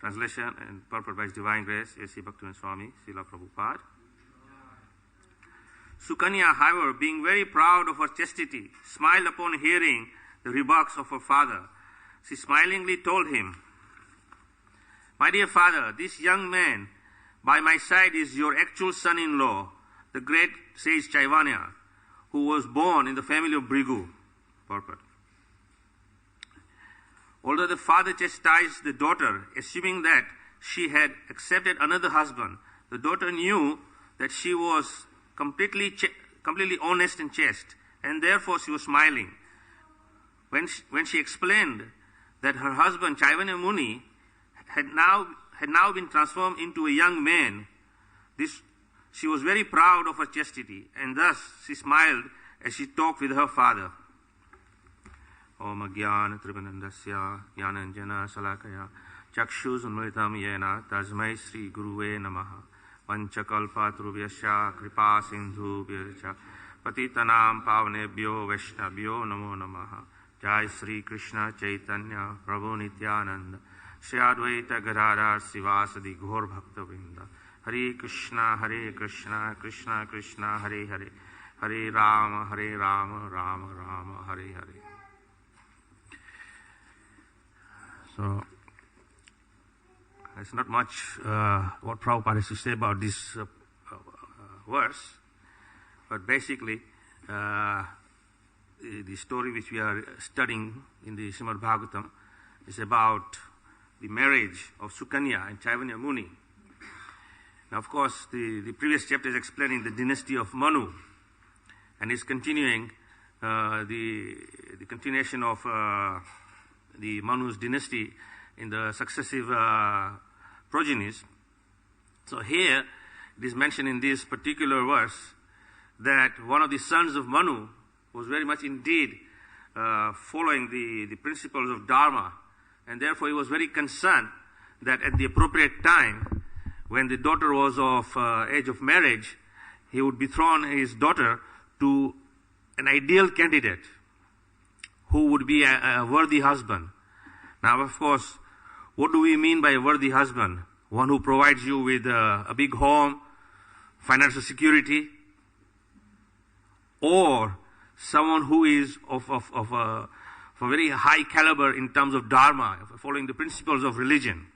Translation and purport by His Divine Grace, A.C. Bhaktivinoda Swami, Srila Prabhupada. Sukanya, however, being very proud of her chastity, smiled upon hearing the rebuffs of her father. She smilingly told him, "My dear father, this young man by my side is your actual son-in-law, the great sage Chaitanya, who was born in the family of Brigu." Purport. Although the father chastised the daughter, assuming that she had accepted another husband, the daughter knew that she was completely honest and chaste, and therefore she was smiling. When she explained that her husband, Chaitanya Muni, had now been transformed into a young man, she was very proud of her chastity, and thus she smiled as she talked with her father. Om Jnana Trivanandasya Jnananjana Salakaya Chakshus Unmritam Yena Tasmai Sri Guruve Namaha Panchakalpatrubhyasya Kripa Sindhu Vircha Patitanam Pavanebhyo Vaishnavyo Namo Namaha Jai Sri Krishna Chaitanya Prabhu Nityananda Shri Advaita Gadadhar Sivasadi Ghor Bhakta Vrinda Hare Krishna Krishna Krishna Hare Hare Hare Rama Rama Rama Hare Hare. So, there's not much what Prabhupada has to say about this verse, but basically the story which we are studying in the Srimad Bhagavatam is about the marriage of Sukanya and Chaitanya Muni. Now, of course, the previous chapter is explaining the dynasty of Manu, and is continuing the continuation of the Manu's dynasty in the successive progenies. So here it is mentioned in this particular verse that one of the sons of Manu was very much indeed following the principles of Dharma, and therefore he was very concerned that at the appropriate time, when the daughter was of age of marriage, he would betroth his daughter to an ideal candidate who would be a worthy husband. Now, of course, what do we mean by a worthy husband? One who provides you with a big home, financial security, or someone who is of a very high caliber in terms of dharma, following the principles of religion.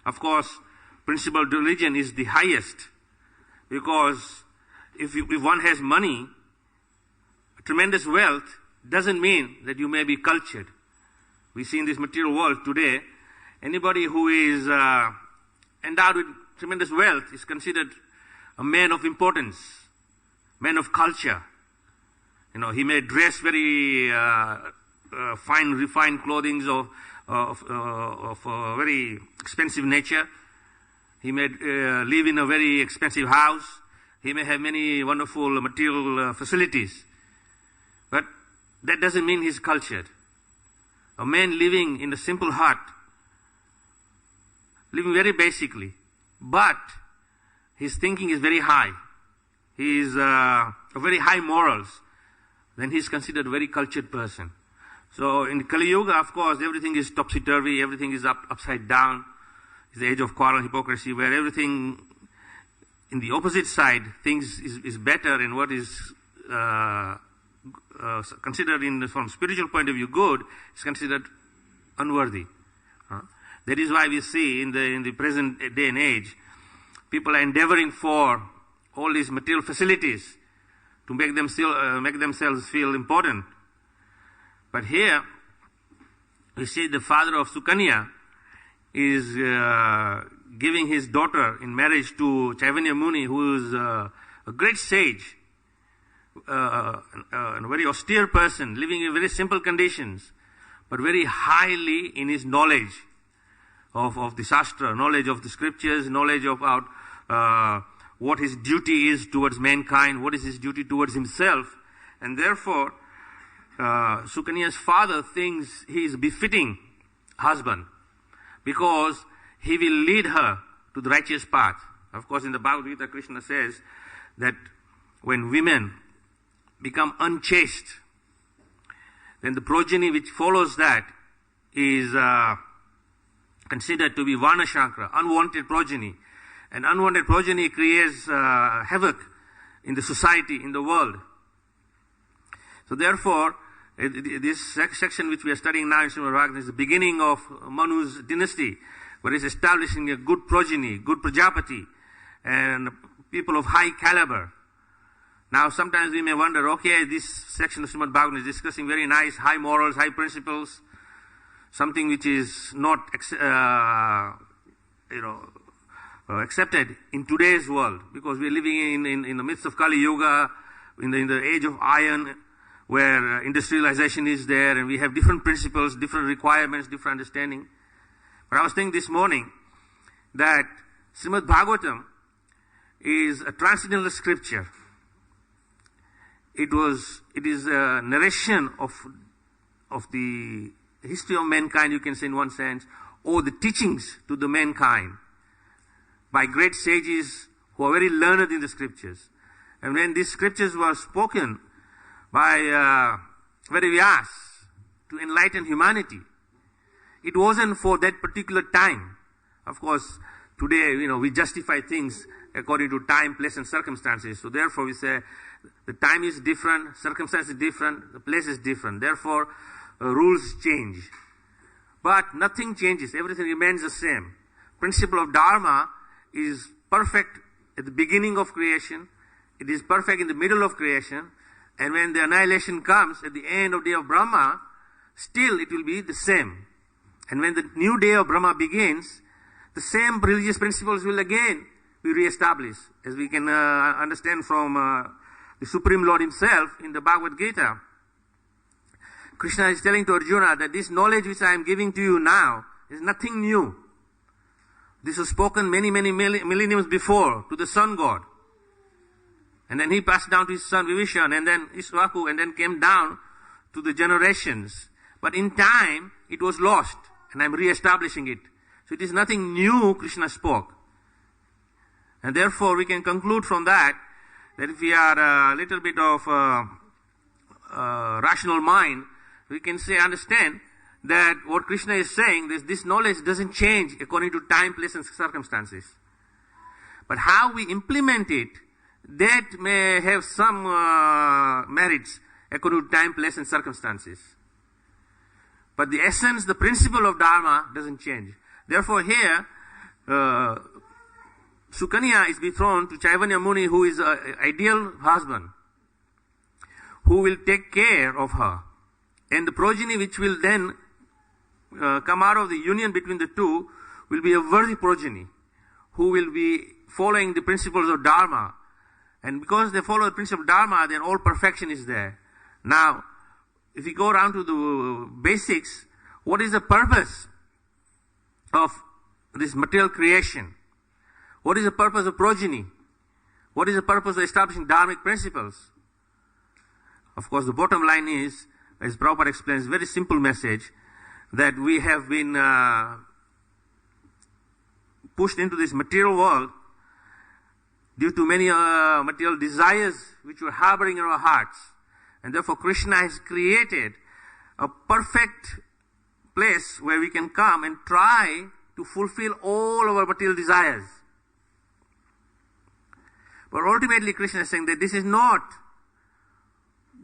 Of course, principle of religion is the highest, because if one has money, tremendous wealth, doesn't mean that you may be cultured. We see in this material world today, anybody who is endowed with tremendous wealth is considered a man of importance, man of culture. You know, he may dress very fine, refined clothing of very expensive nature. He may live in a very expensive house. He may have many wonderful material facilities. But that doesn't mean he's cultured. A man living in a simple hut, living very basically, but his thinking is very high. He is a very high morals. Then he's considered a very cultured person. So in Kali Yuga, of course, everything is topsy-turvy, everything is upside down. It's the age of quarrel and hypocrisy, where everything in the opposite side, things is better, and what is considered from spiritual point of view good is considered unworthy. That is why we see in the present day and age, people are endeavoring for all these material facilities to make themselves feel important. But here we see the father of Sukanya is giving his daughter in marriage to Chaitanya Muni, who is a great sage, a very austere person, living in very simple conditions, but very highly in his knowledge of the Shastra, knowledge of the scriptures, knowledge about what his duty is towards mankind, what is his duty towards himself. And therefore, Sukanya's father thinks he is a befitting husband, because he will lead her to the righteous path. Of course, in the Bhagavad Gita, Krishna says that when women become unchaste, then the progeny which follows that is considered to be Varnashankara, unwanted progeny. And unwanted progeny creates havoc in the society, in the world. So therefore, this section which we are studying now in Srimad Bhagavatam is the beginning of Manu's dynasty, where he's establishing a good progeny, good Prajapati, and people of high caliber. Now sometimes we may wonder, okay, this section of Srimad Bhagavatam is discussing very nice, high morals, high principles, something which is not accepted in today's world, because we are living in the midst of Kali Yuga, in the age of iron, where industrialization is there, and we have different principles, different requirements, different understanding. But I was thinking this morning that Srimad Bhagavatam is a transcendental scripture. It is a narration of the history of mankind, you can say in one sense, or the teachings to the mankind by great sages who are very learned in the scriptures. And when these scriptures were spoken by Vyas to enlighten humanity, it wasn't for that particular time. Of course, today, we justify things according to time, place, and circumstances. So therefore, we say the time is different, circumstances is different, the place is different. Therefore, rules change. But nothing changes. Everything remains the same. Principle of Dharma is perfect at the beginning of creation. It is perfect in the middle of creation. And when the annihilation comes at the end of the day of Brahma, still it will be the same. And when the new day of Brahma begins, the same religious principles will again be re-established, as we can understand from the Supreme Lord himself in the Bhagavad Gita. Krishna is telling to Arjuna that this knowledge which I am giving to you now is nothing new. This was spoken many millenniums before to the sun god. And then he passed down to his son Vibhishan, and then Ishwaku, and then came down to the generations. But in time, it was lost, and I'm re-establishing it. So it is nothing new Krishna spoke. And therefore, we can conclude from that if we are a little bit of rational mind, we can understand that what Krishna is saying, this knowledge doesn't change according to time, place, and circumstances. But how we implement it, that may have some merits according to time, place, and circumstances. But the essence, the principle of Dharma doesn't change. Therefore here, Sukanya is betrothed to Chaitanya Muni, who is an ideal husband, who will take care of her. And the progeny which will then come out of the union between the two will be a worthy progeny, who will be following the principles of Dharma. And because they follow the principle of Dharma, then all perfection is there. Now, if we go down to the basics, what is the purpose of this material creation? What is the purpose of progeny? What is the purpose of establishing dharmic principles? Of course, the bottom line is, as Prabhupada explains, very simple message, that we have been pushed into this material world due to many material desires which were harboring in our hearts. And therefore Krishna has created a perfect place where we can come and try to fulfill all our material desires. But ultimately Krishna is saying that this is not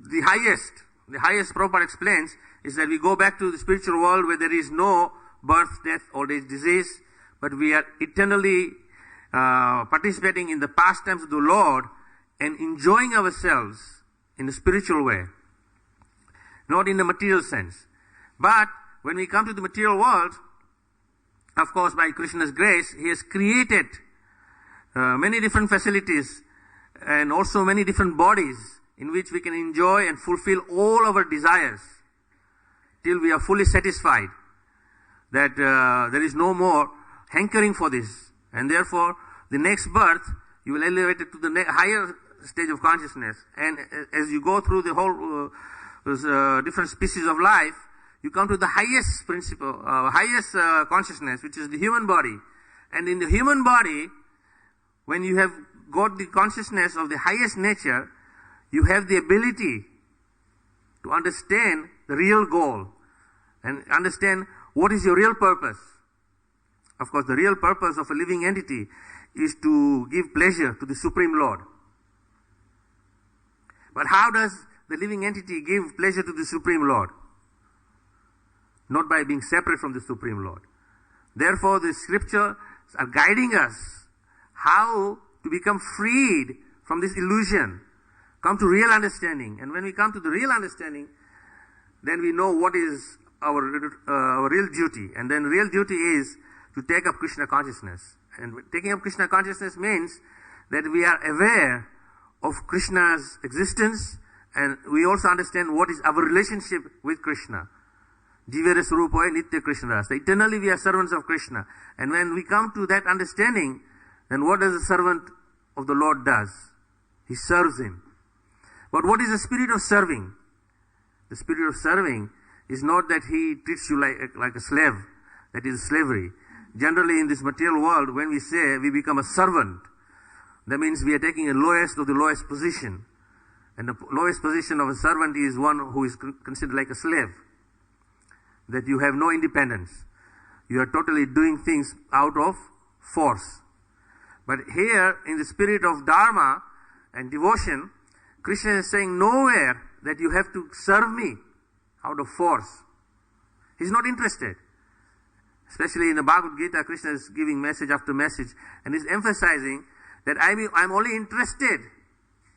the highest. The highest, Prabhupada explains, is that we go back to the spiritual world where there is no birth, death, old age, disease, but we are eternally participating in the pastimes of the Lord and enjoying ourselves in a spiritual way, not in the material sense. But when we come to the material world, of course, by Krishna's grace, He has created many different facilities and also many different bodies in which we can enjoy and fulfill all our desires till we are fully satisfied that there is no more hankering for this. And therefore, the next birth, you will elevate it to the higher stage of consciousness. And as you go through the whole different species of life, you come to the highest principle, highest consciousness, which is the human body. And in the human body, when you have got the consciousness of the highest nature, you have the ability to understand the real goal and understand what is your real purpose. Of course, the real purpose of a living entity is to give pleasure to the Supreme Lord. But how does the living entity give pleasure to the Supreme Lord? Not by being separate from the Supreme Lord. Therefore, the scriptures are guiding us how to become freed from this illusion, come to real understanding. And when we come to the real understanding, then we know what is our real duty. And then real duty is to take up Krishna consciousness. And taking up Krishna consciousness means that we are aware of Krishna's existence, and we also understand what is our relationship with Krishna. Jivere Swarupoy Nitya Krishna. So eternally we are servants of Krishna. And when we come to that understanding, then what does the servant of the Lord does? He serves him. But what is the spirit of serving? The spirit of serving is not that he treats you like a slave. That is slavery. Generally in this material world, when we say we become a servant, that means we are taking the lowest of the lowest position. And the lowest position of a servant is one who is considered like a slave. That you have no independence. You are totally doing things out of force. But here, in the spirit of Dharma and devotion, Krishna is saying nowhere that you have to serve me out of force. He's not interested. Especially in the Bhagavad Gita, Krishna is giving message after message, and is emphasizing that I'm only interested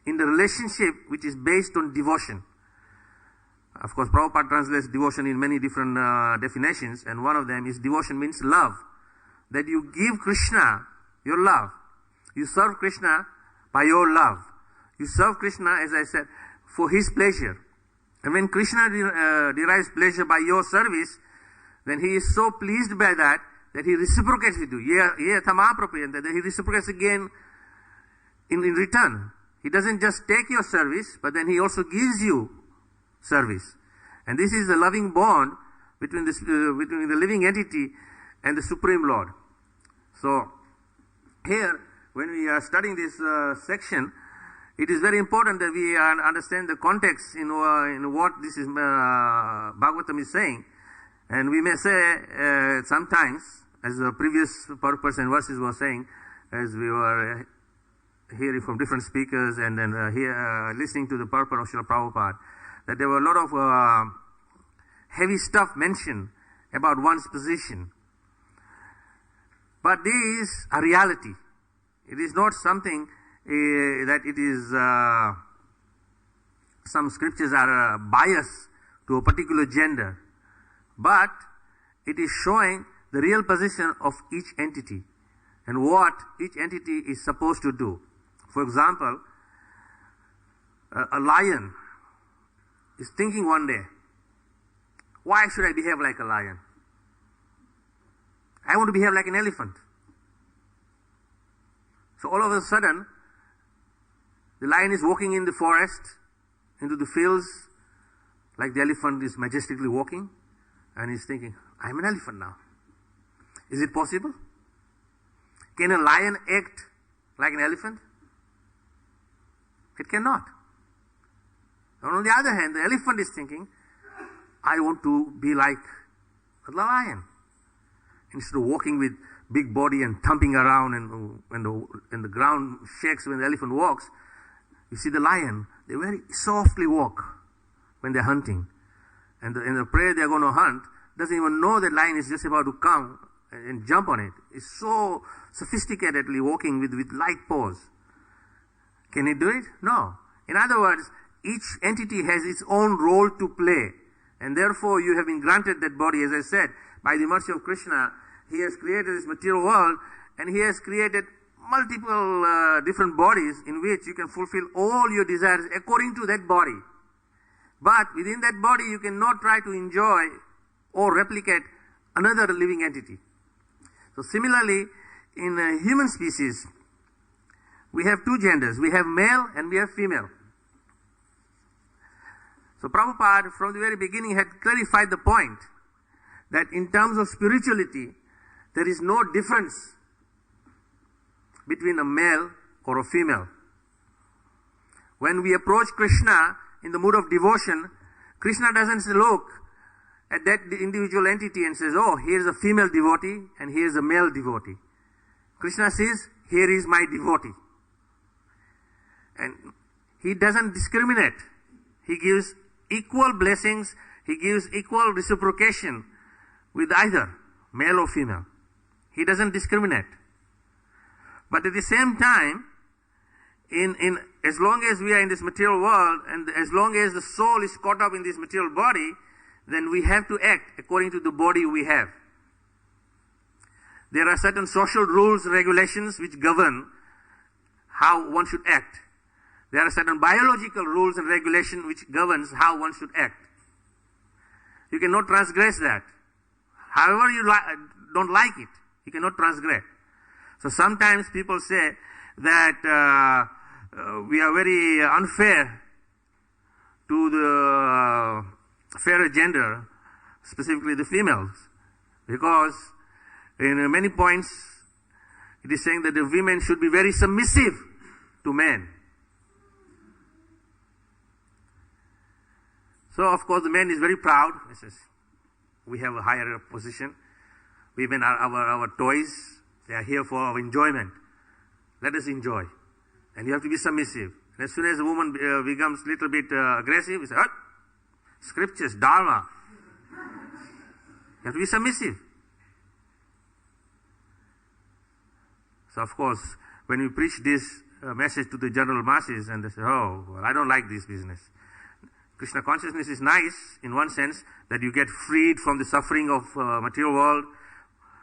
in the relationship which is based on devotion. Of course, Prabhupada translates devotion in many different definitions, and one of them is devotion means love. That you give Krishna your love. You serve Krishna by your love. You serve Krishna, as I said, for his pleasure. And when Krishna derives pleasure by your service, then he is so pleased by that he reciprocates with you. That he reciprocates again in return. He doesn't just take your service, but then he also gives you service. And this is the loving bond between the living entity and the Supreme Lord. So, here, when we are studying this section, it is very important that we understand the context in what this is Bhagavatam is saying. And we may say sometimes, as the previous purpose and verses were saying, as we were hearing from different speakers and then listening to the purport of Srila Prabhupada, that there were a lot of heavy stuff mentioned about one's position. But these are reality. It is not something that it is, some scriptures are biased to a particular gender. But it is showing the real position of each entity and what each entity is supposed to do. For example, a lion is thinking one day, why should I behave like a lion? I want to behave like an elephant. So all of a sudden, the lion is walking in the forest, into the fields, like the elephant is majestically walking, and he's thinking, I'm an elephant now. Is it possible? Can a lion act like an elephant? It cannot. And on the other hand, the elephant is thinking, I want to be like a lion. Instead of walking with big body and thumping around and the ground shakes when the elephant walks, you see the lion, they very softly walk when they're hunting. And the prey they're going to hunt doesn't even know that lion is just about to come and jump on it. It's so sophisticatedly walking with light paws. Can it do it? No. In other words, each entity has its own role to play. And therefore, you have been granted that body, as I said, by the mercy of Krishna. He has created this material world, and he has created multiple different bodies in which you can fulfill all your desires according to that body. But within that body, you cannot try to enjoy or replicate another living entity. So similarly, in human species, we have two genders. We have male and we have female. So Prabhupada, from the very beginning, had clarified the point that in terms of spirituality, there is no difference between a male or a female. When we approach Krishna in the mood of devotion, Krishna doesn't say, look, at that individual entity and says, oh, here is a female devotee and here is a male devotee. Krishna says, here is my devotee. And he doesn't discriminate. He gives equal blessings. He gives equal reciprocation with either male or female. He doesn't discriminate. But at the same time, in as long as we are in this material world and as long as the soul is caught up in this material body, then we have to act according to the body we have. There are certain social rules and regulations which govern how one should act. There are certain biological rules and regulations which governs how one should act. You cannot transgress that. However you don't like it, you cannot transgress. So sometimes people say that we are very unfair to the fairer gender, specifically the females, because in many points it is saying that the women should be very submissive to men. So of course the man is very proud. He says, we have a higher position. Women are our toys. They are here for our enjoyment. Let us enjoy. And you have to be submissive. And as soon as a woman becomes a little bit aggressive, you say, oh, scriptures, dharma. You have to be submissive. So of course, when we preach this message to the general masses and they say, oh, well, I don't like this business. Krishna consciousness is nice in one sense that you get freed from the suffering of material world.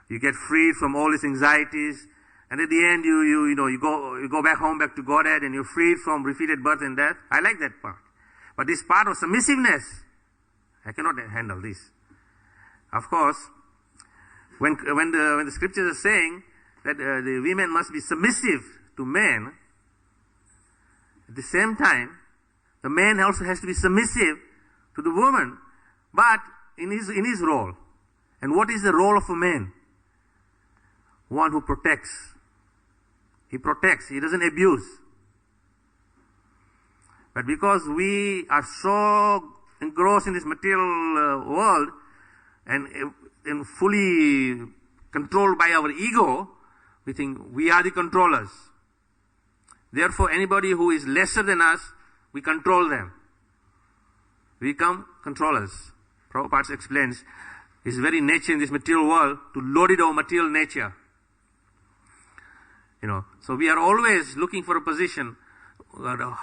You get freed from all these anxieties. And at the end, you go back home, back to Godhead, and you're freed from repeated birth and death. I like that part. But this part of submissiveness, I cannot handle this. Of course, when the scriptures are saying that the women must be submissive to men, at the same time, the man also has to be submissive to the woman, but in his role. And what is the role of a man? One who protects. He protects. He doesn't abuse. But because we are so engrossed in this material world and fully controlled by our ego, we think we are the controllers. Therefore, anybody who is lesser than us, we control them. We become controllers. Prabhupada explains his very nature in this material world to load it over material nature. So we are always looking for a position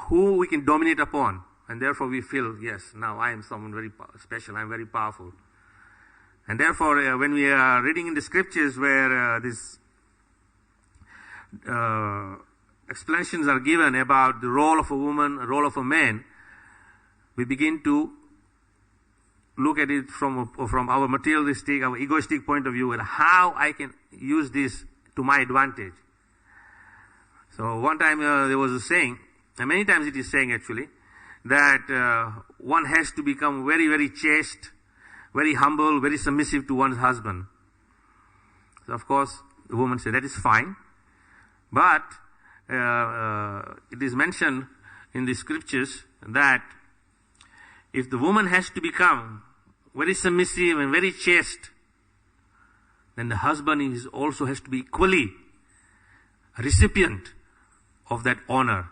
who we can dominate upon. And therefore we feel, yes, now I am someone very special, I am very powerful. And therefore when we are reading in the scriptures where these explanations are given about the role of a woman, the role of a man, we begin to look at it from our materialistic, our egoistic point of view, and how I can use this to my advantage. So one time there was a saying, and many times it is saying actually, that one has to become very, very chaste, very humble, very submissive to one's husband. So of course the woman said, that is fine. But it is mentioned in the scriptures that if the woman has to become very submissive and very chaste, then the husband also has to be equally a recipient of that honor.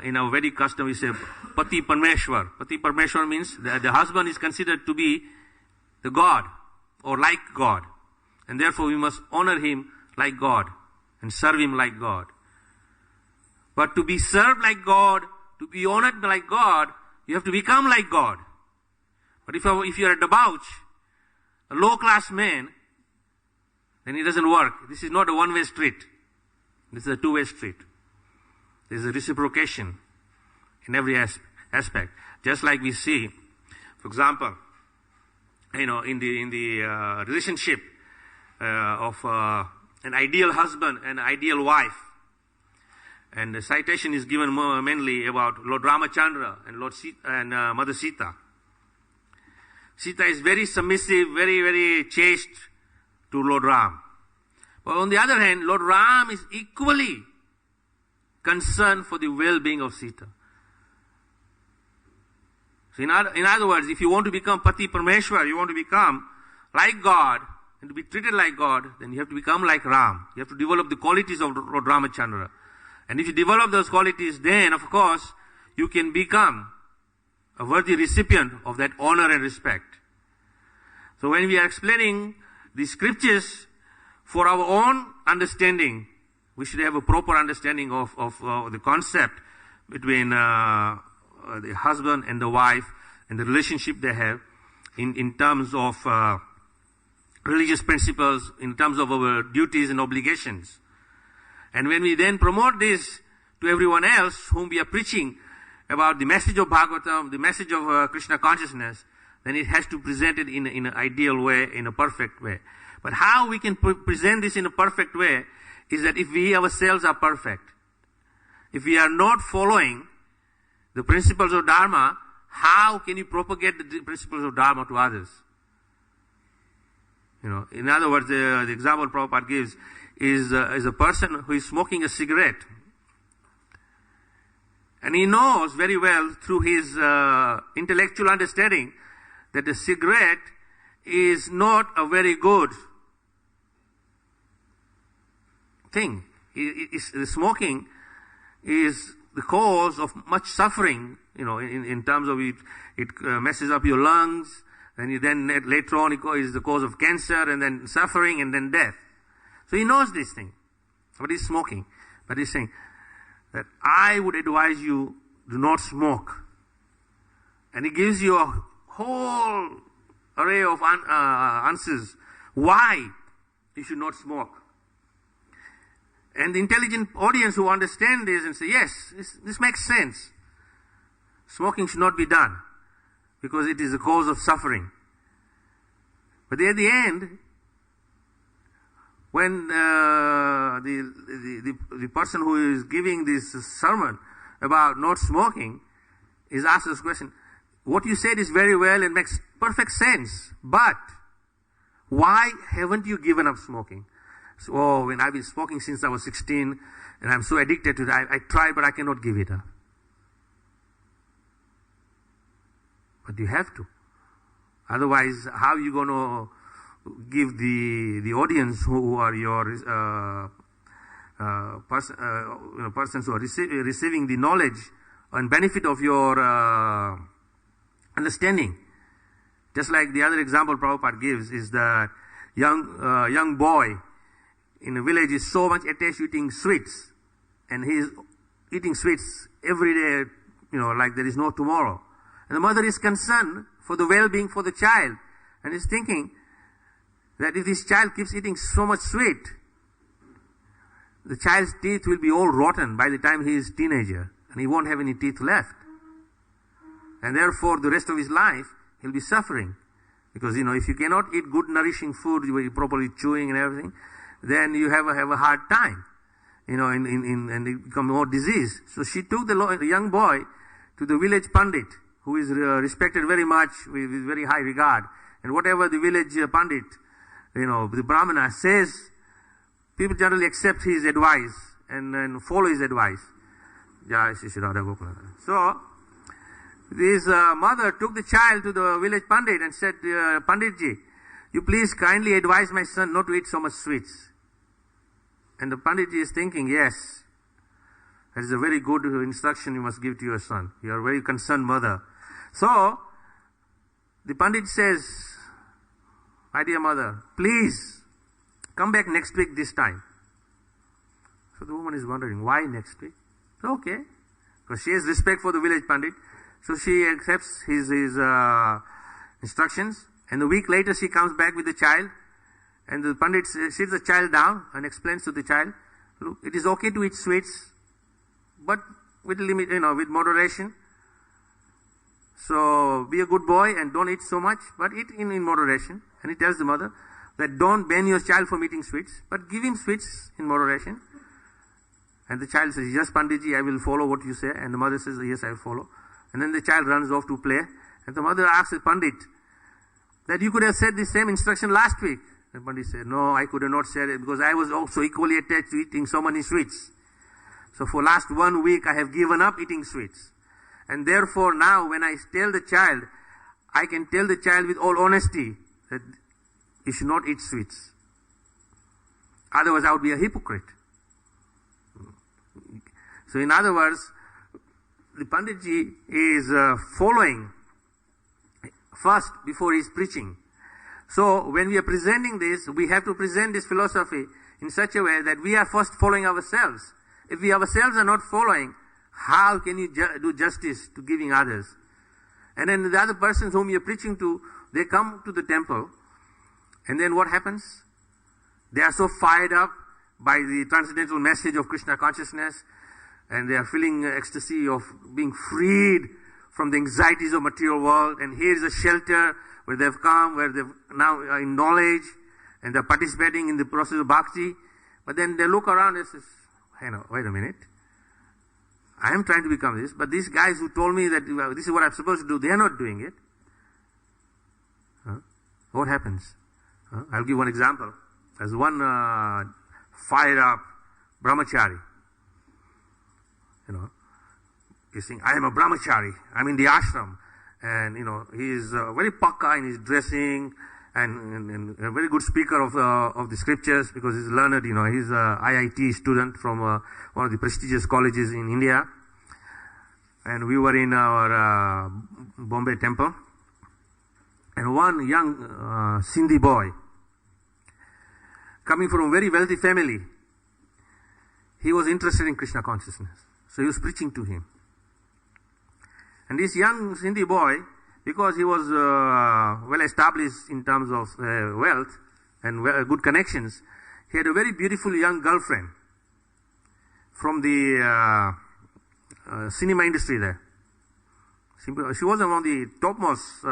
In our Vedic custom we say Pati Parmeshwar. Pati Parmeshwar means that the husband is considered to be the God or like God. And therefore we must honor him like God and serve him like God. But to be served like God, to be honored like God, you have to become like God. But if you are a debauch, a low-class man, then it doesn't work. This is not a one-way street. This is a two-way street. There is a reciprocation in every aspect. Just like we see, for example, in the relationship of an ideal husband and ideal wife. And the citation is given mainly about Lord Ramachandra and Mother Sita. Sita is very submissive, very, very chaste to Lord Ram. But on the other hand, Lord Ram is equally concerned for the well-being of Sita. So in other words, if you want to become Pati Parameshwar, you want to become like God, and to be treated like God, then you have to become like Ram. You have to develop the qualities of Lord Ramachandra. And if you develop those qualities, then of course, you can become a worthy recipient of that honor and respect. So when we are explaining the scriptures for our own understanding, we should have a proper understanding of the concept between the husband and the wife and the relationship they have in terms of religious principles, in terms of our duties and obligations. And when we then promote this to everyone else whom we are preaching about the message of Bhagavatam, the message of Krishna consciousness, then it has to present it in an ideal way, in a perfect way. But how we can present this in a perfect way is that if we ourselves are perfect, if we are not following the principles of Dharma, how can you propagate the principles of Dharma to others? In other words, the example Prabhupada gives is a person who is smoking a cigarette. And he knows very well through his intellectual understanding that the cigarette is not a very good thing. The smoking is the cause of much suffering, in terms of it messes up your lungs, and then later on it is the cause of cancer, and then suffering, and then death. So he knows this thing, but he's smoking. But he's saying that I would advise you do not smoke. And he gives you a whole array of answers why you should not smoke. And the intelligent audience who understand this and say, yes, this makes sense. Smoking should not be done because it is a cause of suffering. But at the end, when the person who is giving this sermon about not smoking is asked this question, what you said is very well and makes perfect sense, but why haven't you given up smoking? So, when I've been smoking since I was 16 and I'm so addicted to it, I try but I cannot give it up. But you have to. Otherwise, how are you going to give the audience who are your persons who are receiving the knowledge and benefit of your understanding? Just like the other example Prabhupada gives is the young boy in a village is so much attached to eating sweets, and he is eating sweets every day, like there is no tomorrow. And the mother is concerned for the well-being for the child, and is thinking that if this child keeps eating so much sweet, the child's teeth will be all rotten by the time he is a teenager, and he won't have any teeth left. And therefore, the rest of his life, he'll be suffering. Because, if you cannot eat good nourishing food, you are properly chewing and everything, then you have a hard time, and it becomes more disease. So she took the young boy to the village pandit, who is respected very much with very high regard. And whatever the village pandit, the brahmana says, people generally accept his advice and follow his advice. So, this mother took the child to the village pandit and said, Panditji, you please kindly advise my son not to eat so much sweets. And the Panditji is thinking, yes, that is a very good instruction you must give to your son. You are a very concerned mother. So, the Pandit says, my dear mother, please come back next week this time. So the woman is wondering, why next week? Okay, because she has respect for the village Pandit. So she accepts his instructions. And a week later, she comes back with the child, and the Pandit sits the child down and explains to the child, look, it is okay to eat sweets, but with limit, with moderation. So be a good boy and don't eat so much, but eat in moderation. And he tells the mother that don't ban your child from eating sweets, but give him sweets in moderation. And the child says, yes, Panditji, I will follow what you say. And the mother says, yes, I will follow. And then the child runs off to play. And the mother asks the Pandit, that you could have said the same instruction last week. The Pandit said, no, I could have not said it because I was also equally attached to eating so many sweets. So for last 1 week, I have given up eating sweets. And therefore now when I tell the child, I can tell the child with all honesty that you should not eat sweets. Otherwise I would be a hypocrite. So in other words, the Panditji is following first before he is preaching. So when we are presenting this, we have to present this philosophy in such a way that we are first following ourselves. If we ourselves are not following, how can you do justice to giving others? And then the other persons whom you're preaching to, they come to the temple, and then what happens? They are so fired up by the transcendental message of Krishna consciousness, and they are feeling ecstasy of being freed from the anxieties of material world, and here is a shelter where they've come, where they've now are in knowledge, and they're participating in the process of bhakti. But then they look around and say, hey, no, wait a minute. I am trying to become this, but these guys who told me that this is what I'm supposed to do, they are not doing it. What happens? I'll give one example. There's one fired up brahmachari. He's saying, I am a brahmachari. I'm in the ashram. And, he's very pakka in his dressing and a very good speaker of the scriptures because he's learned, he's a IIT student from one of the prestigious colleges in India. And we were in our Bombay temple. And one young Sindhi boy, coming from a very wealthy family, he was interested in Krishna consciousness. So he was preaching to him. And this young Sindhi boy, because he was well established in terms of wealth and good connections, he had a very beautiful young girlfriend from the cinema industry there. She wasn't one of the topmost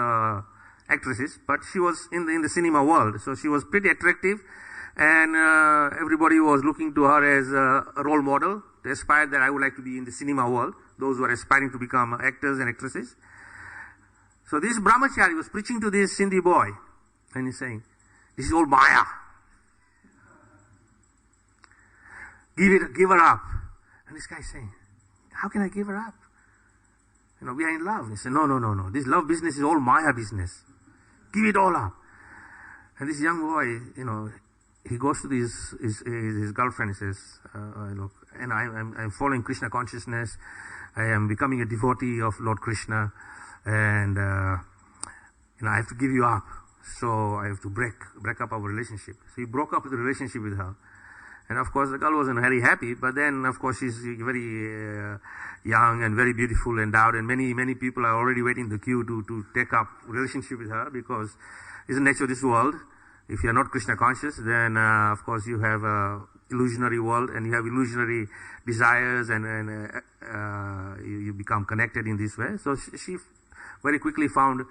actresses, but she was in the cinema world. So she was pretty attractive, and everybody was looking to her as a role model to aspire that I would like to be in the cinema world. Those who are aspiring to become actors and actresses. So this brahmachari was preaching to this Sindhi boy, and he's saying, this is all Maya. Give her up. And this guy is saying, how can I give her up? We are in love. He said, no. This love business is all Maya business. Give it all up. And this young boy, he goes to his girlfriend and says, look, and I'm following Krishna consciousness. I am becoming a devotee of Lord Krishna, and I have to give you up. So I have to break up our relationship. So he broke up the relationship with her. And of course the girl wasn't very happy, but then of course she's very young and very beautiful and endowed, and many people are already waiting in the queue to take up relationship with her, because it's the nature of this world. If you are not Krishna conscious, then of course you have a illusionary world, and you have illusionary desires, and you become connected in this way. So she very quickly found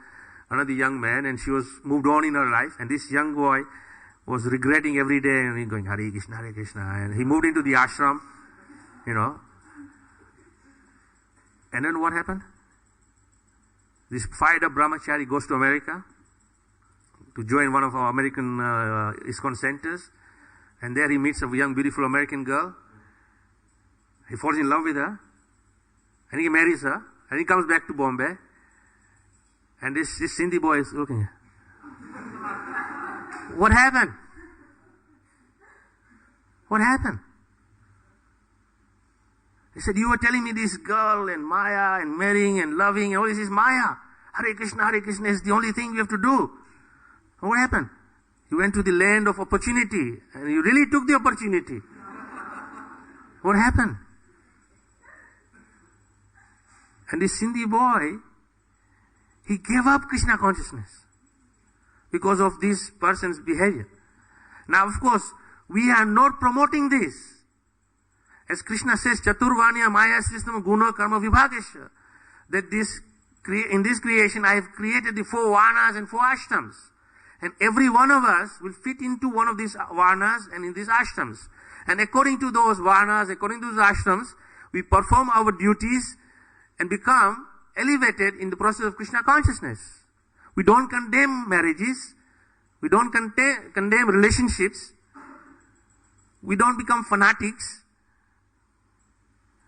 another young man, and she was moved on in her life, and this young boy was regretting every day and he going, Hare Krishna, and he moved into the ashram, And then what happened? This fired up brahmachari goes to America to join one of our American ISKCON centers, and there he meets a young beautiful American girl. He falls in love with her, and he marries her, and he comes back to Bombay, and this Sindhi boy is looking. What happened? What happened? He said, you were telling me this girl and Maya and marrying and loving and all this is Maya. Hare Krishna is the only thing you have to do. And what happened? You went to the land of opportunity and you really took the opportunity. What happened? And this Sindhi boy, he gave up Krishna consciousness because of this person's behavior. Now, of course, we are not promoting this. As Krishna says, Chaturvanya Maya Sistam Guna Karma Vibhagesha, that in this creation I have created the 4 varnas and 4 ashrams. And every one of us will fit into one of these varnas and in these ashrams. And according to those varnas, according to those ashrams, we perform our duties and become elevated in the process of Krishna consciousness. We don't condemn marriages. We don't condemn relationships. We don't become fanatics.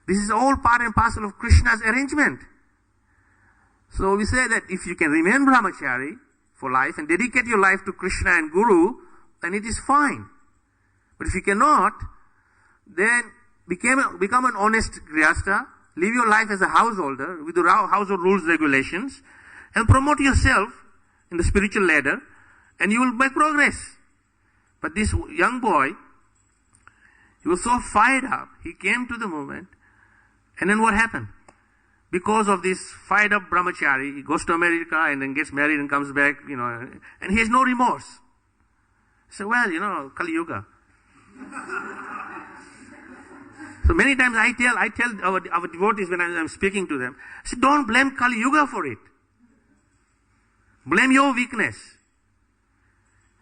This is all part and parcel of Krishna's arrangement. So we say that if you can remain brahmachari for life and dedicate your life to Krishna and Guru, then it is fine. But if you cannot, then become an honest grihastha, live your life as a householder with the household rules, regulations, and promote yourself in the spiritual ladder, and you will make progress. But this young boy, he was so fired up, he came to the movement, and then what happened? Because of this fired up brahmachari, he goes to America and then gets married and comes back, and he has no remorse. So, Kali Yuga. So many times I tell our devotees when I'm speaking to them, I say, don't blame Kali Yuga for it. Blame your weakness.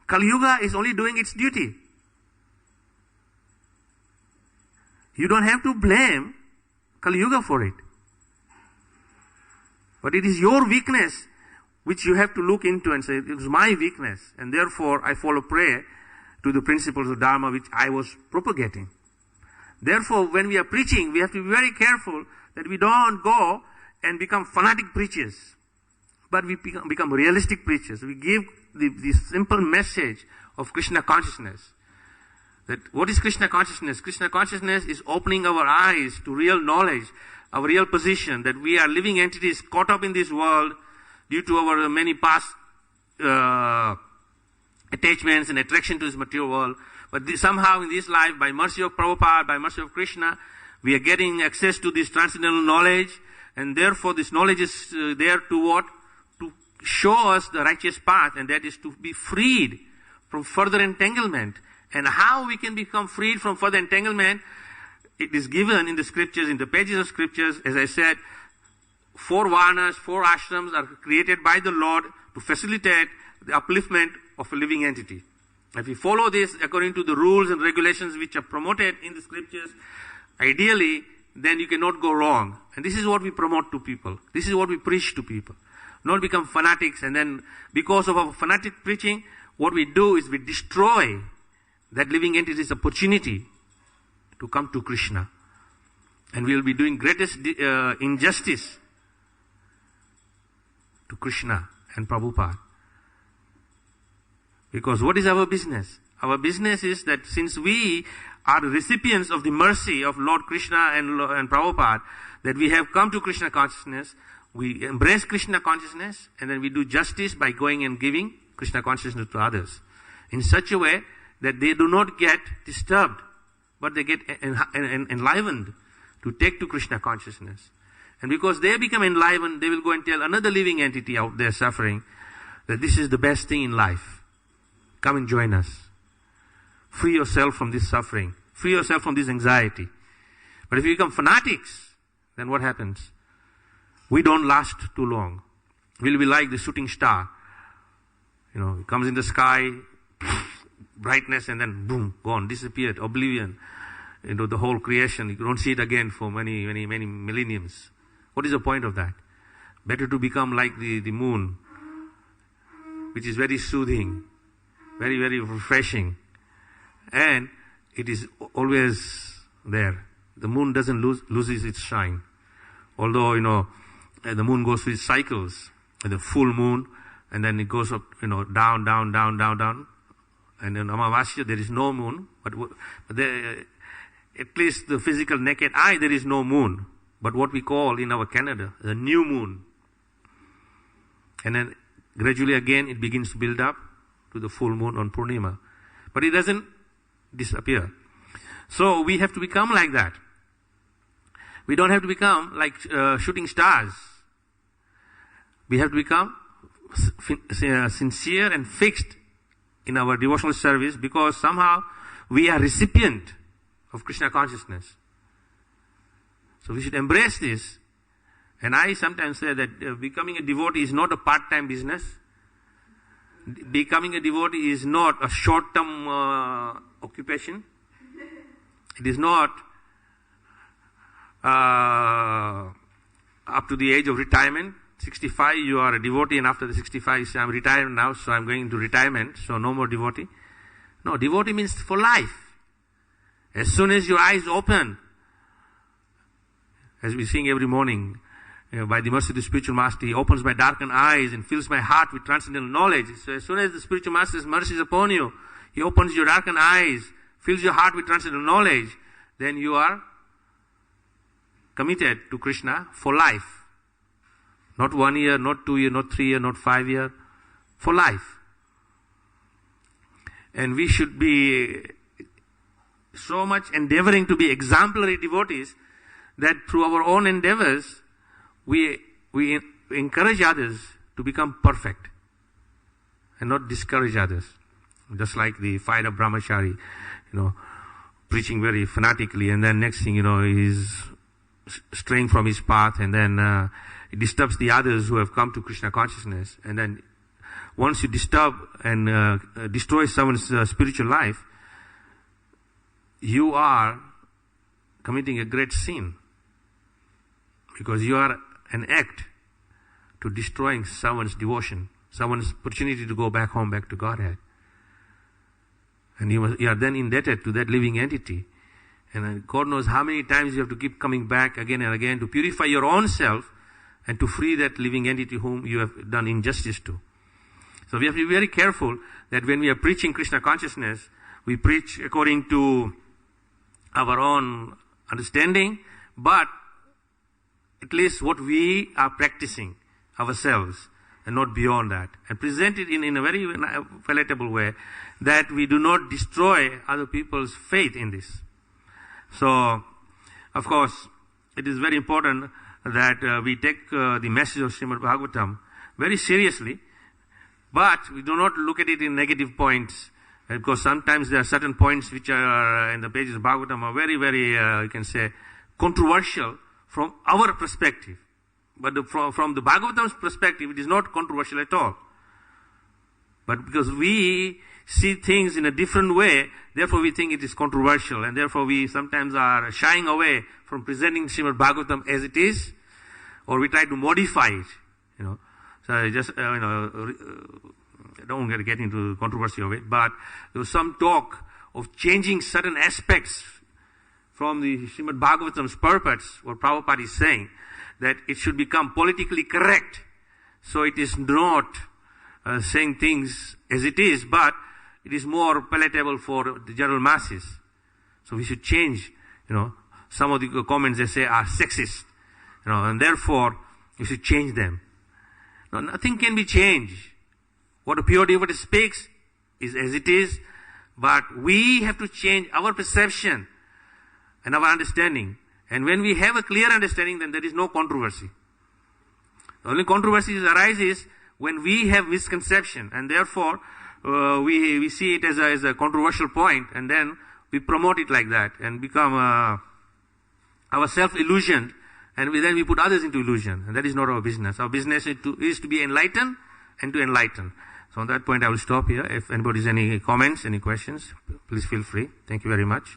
Kali Yuga is only doing its duty. You don't have to blame Kali Yuga for it. But it is your weakness which you have to look into and say, it is my weakness, and therefore I follow prayer to the principles of Dharma which I was propagating. Therefore, when we are preaching, we have to be very careful that we don't go and become fanatic preachers, but we become realistic preachers. We give the simple message of Krishna consciousness. That what is Krishna consciousness? Krishna consciousness is opening our eyes to real knowledge, our real position, that we are living entities caught up in this world due to our many past attachments and attraction to this material world. But somehow in this life, by mercy of Prabhupada, by mercy of Krishna, we are getting access to this transcendental knowledge, and therefore this knowledge is there to what? To show us the righteous path, and that is to be freed from further entanglement. And how we can become freed from further entanglement, it is given in the scriptures, in the pages of scriptures. As I said, 4 varnas, 4 ashrams are created by the Lord to facilitate the upliftment of a living entity. If we follow this according to the rules and regulations which are promoted in the scriptures, ideally, then you cannot go wrong. And this is what we promote to people. This is what we preach to people. Not become fanatics, and then because of our fanatic preaching, what we do is we destroy that living entity's opportunity to come to Krishna. And we will be doing greatest injustice to Krishna and Prabhupada. Because what is our business? Our business is that since we are the recipients of the mercy of Lord Krishna and Prabhupada, that we have come to Krishna consciousness, we embrace Krishna consciousness, and then we do justice by going and giving Krishna consciousness to others in such a way that they do not get disturbed, but they get enlivened to take to Krishna consciousness. And because they become enlivened, they will go and tell another living entity out there suffering that this is the best thing in life. Come and join us. Free yourself from this suffering. Free yourself from this anxiety. But if you become fanatics, then what happens? We don't last too long. We'll be like the shooting star. It comes in the sky, brightness, and then boom, gone, disappeared, oblivion. The whole creation. You don't see it again for many, many, many millenniums. What is the point of that? Better to become like the moon, which is very soothing, very, very refreshing. And it is always there. The moon doesn't loses its shine. Although, the moon goes through its cycles. The full moon, and then it goes up, down, down, down, down, down. And in Amavasya, there is no moon. But there, at least the physical naked eye, there is no moon. But what we call in our Canada, the new moon. And then gradually again, it begins to build up to the full moon on Purnima. But it doesn't disappear. So we have to become like that. We don't have to become like shooting stars. We have to become sincere and fixed in our devotional service, because somehow we are recipient of Krishna consciousness. So we should embrace this. And I sometimes say that becoming a devotee is not a part-time business. Becoming a devotee is not a short-term occupation. It is not up to the age of retirement. 65, you are a devotee, and after the 65, you say, I'm retired now, so I'm going into retirement, so no more devotee. No, devotee means for life. As soon as your eyes open, as we sing every morning, by the mercy of the spiritual master, he opens my darkened eyes and fills my heart with transcendental knowledge. So as soon as the spiritual master's mercy is upon you, he opens your darkened eyes, fills your heart with transcendental knowledge, then you are committed to Krishna for life. Not 1 year, not 2 years, not 3 years, not 5 years, for life. And we should be so much endeavoring to be exemplary devotees that through our own endeavors, we encourage others to become perfect and not discourage others. Just like the fire of brahmachari, preaching very fanatically, and then next thing he's straying from his path, and then it disturbs the others who have come to Krishna consciousness. And then once you disturb and destroy someone's spiritual life, you are committing a great sin, because you are an act to destroying someone's devotion, someone's opportunity to go back home, back to Godhead. And you are then indebted to that living entity. And God knows how many times you have to keep coming back again and again to purify your own self and to free that living entity whom you have done injustice to. So we have to be very careful that when we are preaching Krishna consciousness, we preach according to our own understanding, but at least what we are practicing ourselves, and not beyond that, and present it in a very palatable way, that we do not destroy other people's faith in this. So, of course, it is very important that we take the message of Srimad Bhagavatam very seriously, but we do not look at it in negative points, because sometimes there are certain points which are in the pages of Bhagavatam are very, very, you can say, controversial from our perspective. But from the Bhagavatam's perspective, it is not controversial at all. But because we see things in a different way, therefore we think it is controversial, and therefore we sometimes are shying away from presenting Srimad Bhagavatam as it is, or we try to modify it, So I just, I don't want to get into the controversy of it, but there was some talk of changing certain aspects from the Srimad Bhagavatam's purpose, what Prabhupada is saying, that it should become politically correct. So it is not saying things as it is, but it is more palatable for the general masses. So we should change, some of the comments they say are sexist, and therefore we should change them. No, nothing can be changed. What a pure devotee speaks is as it is, but we have to change our perception and our understanding. And when we have a clear understanding, then there is no controversy. The only controversy arises when we have misconception, and therefore we see it as a controversial point, and then we promote it like that and become ourselves illusioned, and then we put others into illusion, and that is not our business. Our business is to be enlightened and to enlighten. So on that point I will stop here. If anybody has any comments, any questions, please feel free. Thank you very much.